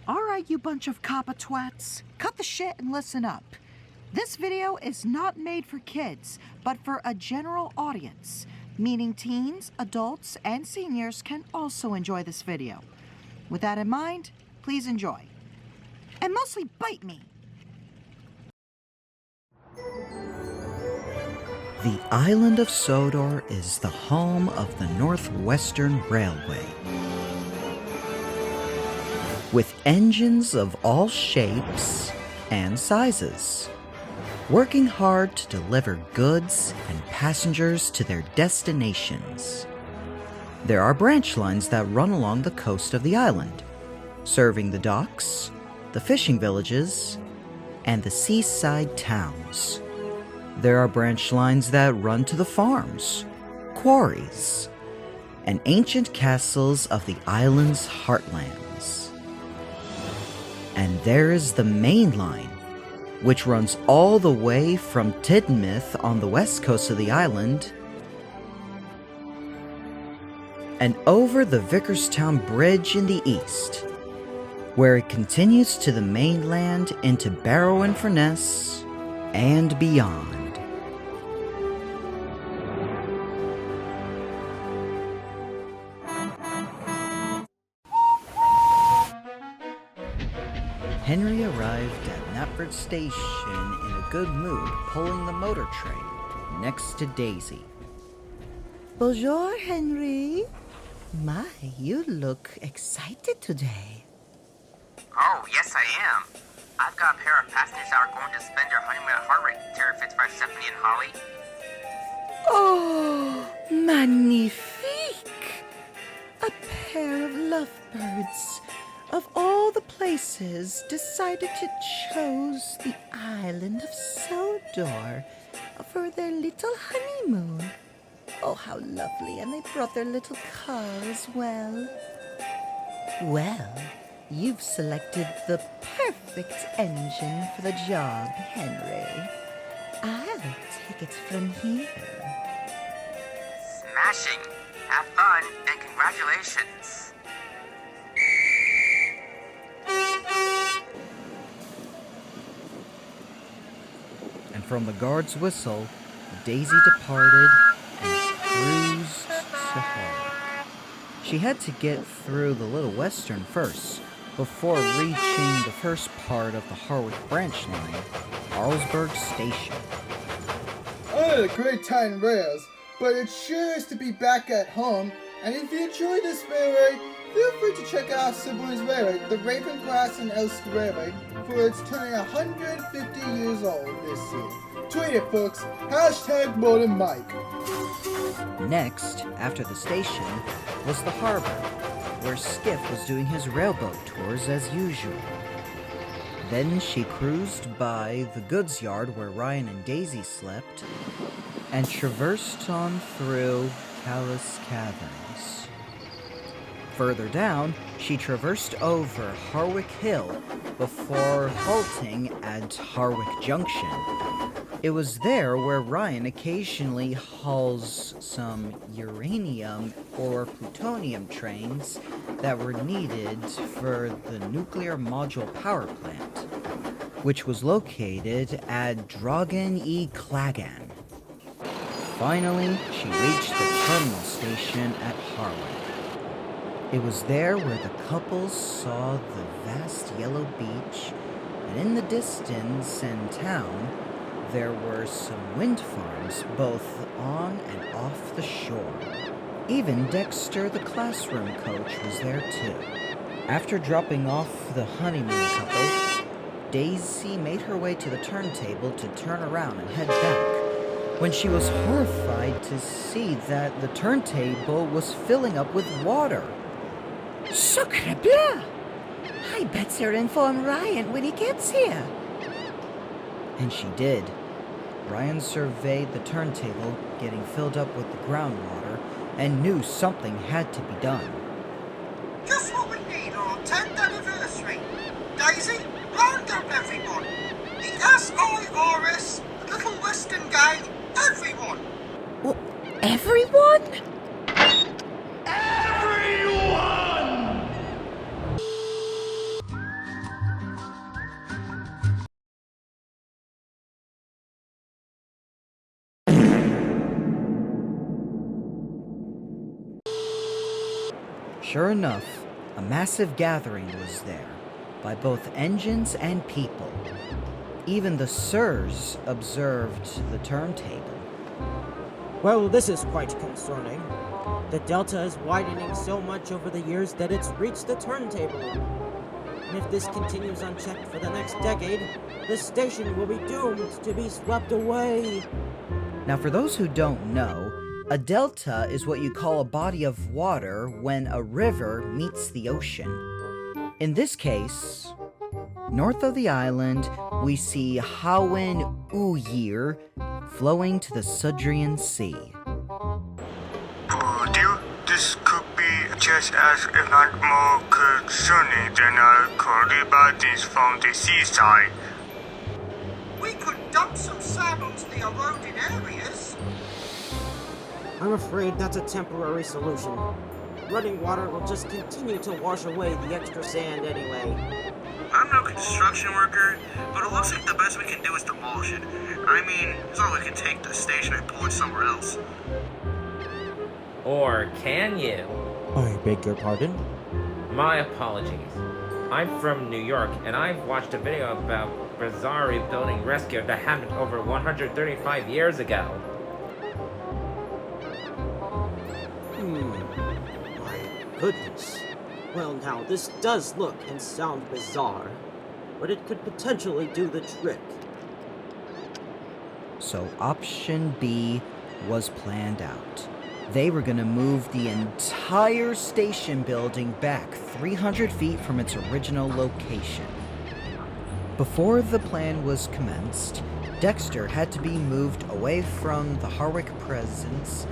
Alright, you bunch of COPPA twats, cut the shit and listen up. This video is not made for kids, but for a general audience, meaning teens, adults, and seniors can also enjoy this video. With that in mind, please enjoy. And mostly bite me. The Island of Sodor is the home of the Northwestern Railway. With engines of all shapes and sizes, working hard to deliver goods and passengers to their destinations. There are branch lines that run along the coast of the island, serving the docks, the fishing villages, and the seaside towns. There are branch lines that run to the farms, quarries, and ancient castles of the island's heartlands. And there is the main line, which runs all the way from Tidmouth on the west coast of the island and over the Vickerstown Bridge in the east, where it continues to the mainland into Barrow-in-Furness and beyond. Henry arrived at Knapford Station in a good mood, pulling the motor train next to Daisy. Bonjour, Henry. My, you look excited today. Oh, yes I am. I've got a pair of passengers that are going to spend their honeymoon at Harwick, Terrier55Stepney Holly. Oh, magnifique! A pair of lovebirds, of all the places, decided to choose the Island of Sodor for their little honeymoon. Oh, how lovely, and they brought their little car as well. Well, you've selected the perfect engine for the job, Henry. I'll take it from here. Smashing! Have fun, and congratulations! And from the guard's whistle, Daisy departed and cruised to Harwick. She had to get through the Little Western first, before reaching the first part of the Harwick branch line, Arlesburg Station. I had a great time in Rails, but it sure is to be back at home, and if you enjoyed this railway, feel free to check out siblings railway, the Ravenscross and Elster Railway, for it's turning 150 years old this year. Tweet it, folks. Hashtag more than Mike. Next, after the station, was the harbor, where Skiff was doing his railboat tours as usual. Then she cruised by the goods yard where Ryan and Daisy slept, and traversed on through Callous Caverns. Further down, she traversed over Harwick Hill before halting at Harwick Junction. It was there where Ryan occasionally hauls some uranium or plutonium trains that were needed for the nuclear module power plant, which was located at Drogan y Clagan. Finally, she reached the terminal station at Harwick. It was there where the couple saw the vast yellow beach, and in the distance and town, there were some wind farms both on and off the shore. Even Dexter the classroom coach was there too. After dropping off the honeymoon couple, Daisy made her way to the turntable to turn around and head back, when she was horrified to see that the turntable was filling up with water. Sacre bleu! I better inform Ryan when he gets here. And she did. Ryan surveyed the turntable, getting filled up with the groundwater, and knew something had to be done. Just what we need on our 10th anniversary. Daisy, round up everyone. The SIRS, the Little Western Gang, everyone. Well, everyone? Everyone! Sure enough, a massive gathering was there, by both engines and people. Even the sirs observed the turntable. Well, this is quite concerning. The delta is widening so much over the years that it's reached the turntable. And if this continues unchecked for the next decade, the station will be doomed to be swept away. Now, for those who don't know, a delta is what you call a body of water when a river meets the ocean. In this case, north of the island, we see Howin-Uyir flowing to the Sudrian Sea. Ordeal? This could be just as, if not more, concerning than our curly bodies from the seaside. We could dump some sand onto the eroded areas. I'm afraid that's a temporary solution. Running water will just continue to wash away the extra sand anyway. I'm no construction worker, but it looks like the best we can do is demolish it. I mean, it's not like we can take the station and pull it somewhere else. Or can you? I beg your pardon? My apologies. I'm from New York, and I've watched a video about bizarre rebuilding rescue that happened over 135 years ago. My goodness. Well, now, this does look and sound bizarre, but it could potentially do the trick. So option B was planned out. They were going to move the entire station building back 300 feet from its original location. Before the plan was commenced, Dexter had to be moved away from the Harwick presence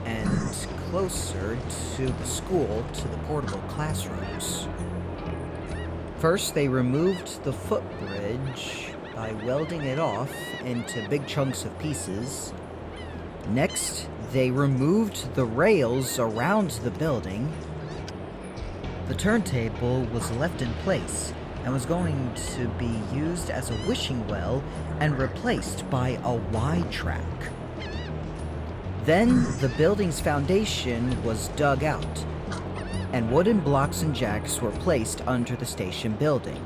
and closer to the school to the portable classrooms. First, they removed the footbridge by welding it off into big chunks of pieces. Next, they removed the rails around the building. The turntable was left in place and was going to be used as a wishing well and replaced by a Y track. Then the building's foundation was dug out, and wooden blocks and jacks were placed under the station building.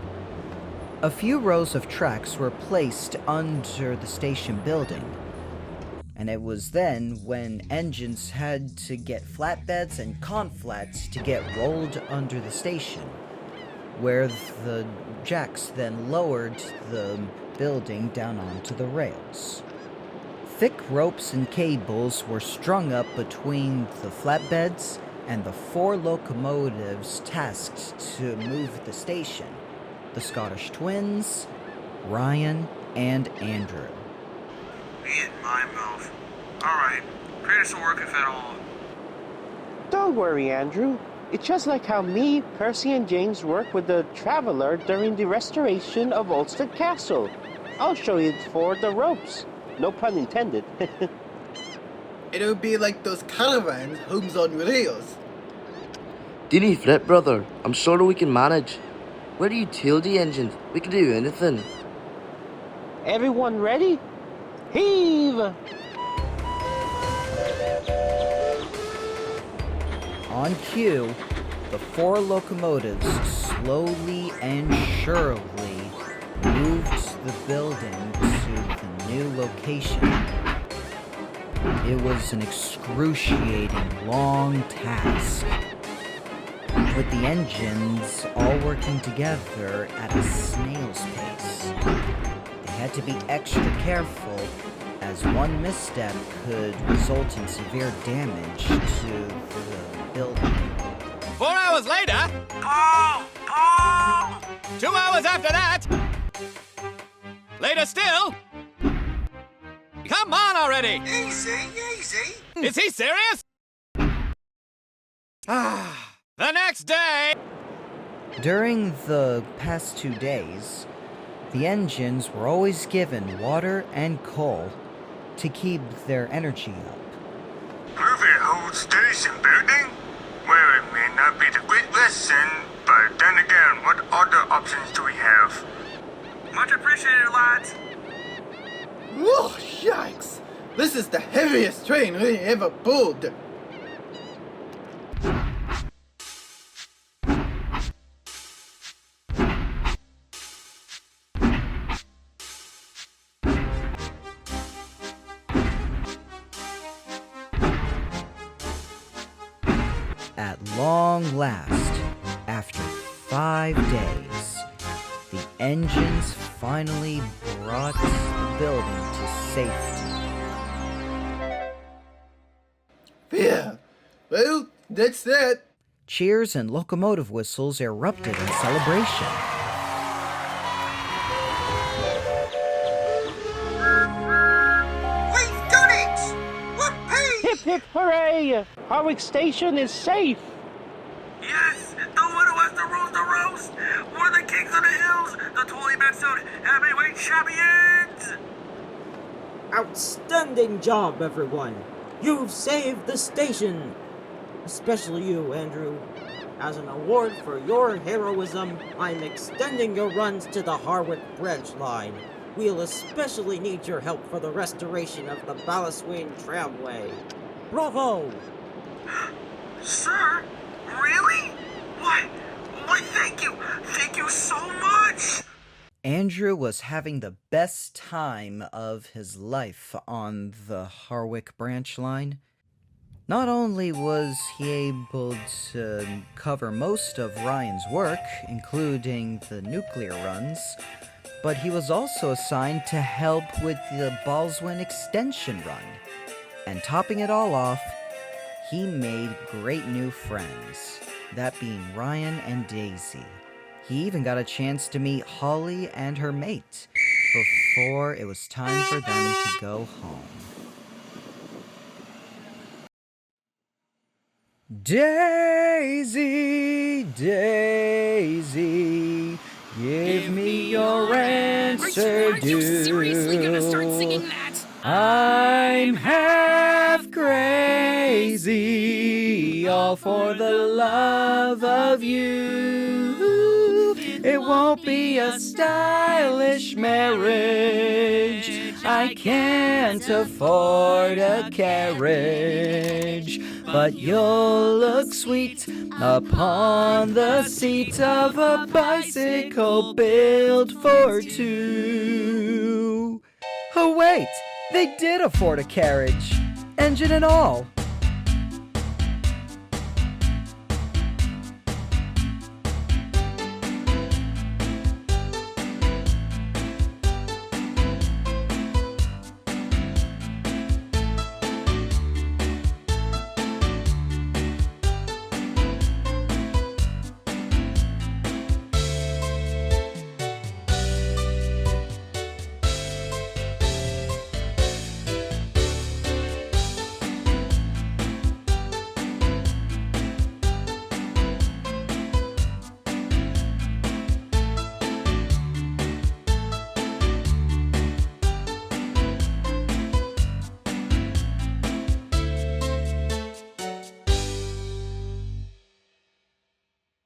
A few rows of tracks were placed under the station building, and it was then when engines had to get flatbeds and conflats to get rolled under the station, where the jacks then lowered the building down onto the rails. Thick ropes and cables were strung up between the flatbeds and the 4 locomotives tasked to move the station: the Scottish twins, Ryan, and Andrew. Me and my mouth. Alright, credits will work if at all. Don't worry, Andrew. It's just like how me, Percy, and James worked with the Traveler during the restoration of Ulster Castle. I'll show you for the ropes. No pun intended. It'll be like those caravans, homes on rails. Dinny fret, brother. I'm sure we can manage. Where do you tail the engine? We can do anything. Everyone ready? Heave! On cue, the 4 locomotives slowly and surely moved the building to the new location. It was an excruciating long task, with the engines all working together at a snail's pace. They had to be extra careful, as one misstep could result in severe damage to the building. 4 hours later... Paul! Paul! 2 hours after that... Later still... Come on already! Easy, easy. Is he serious? The next day... During the past 2 days, the engines were always given water and coal to keep their energy up. Move a whole station building? Well, it may not be the great lesson, but then again, what other options do we have? Much appreciated, lads. Oh, yikes! This is the heaviest train we ever pulled. long last, after 5 days, the engines finally brought the building to safety. Yeah. Well, that's that. Cheers and locomotive whistles erupted in celebration. We've done it! Whoopee! Hip hip hooray! Harwick Station is safe! Yes, the one who has the rules to roast. We're the kings of the hills, the 20-episode heavyweight champions. Outstanding job, everyone! You've saved the station! Especially you, Andrew. As an award for your heroism, I'm extending your runs to the Harwick branch line. We'll especially need your help for the restoration of the Ballaswing tramway. Bravo! Sir? Really? Why, thank you. Thank you so much. Andrew was having the best time of his life on the Harwick branch line. Not only was he able to cover most of Ryan's work, including the nuclear runs, but he was also assigned to help with the Balswin extension run. And topping it all off, he made great new friends, that being Ryan and Daisy. He even got a chance to meet Holly and her mate before it was time for them to go home. Daisy, Daisy, give me your answer, Are you seriously gonna start singing that? I'm half crazy, all for the love of you. It won't be a stylish marriage. I can't afford a carriage, but you'll look sweet upon the seat of a bicycle built for two. Oh wait, they did afford a carriage, engine and all.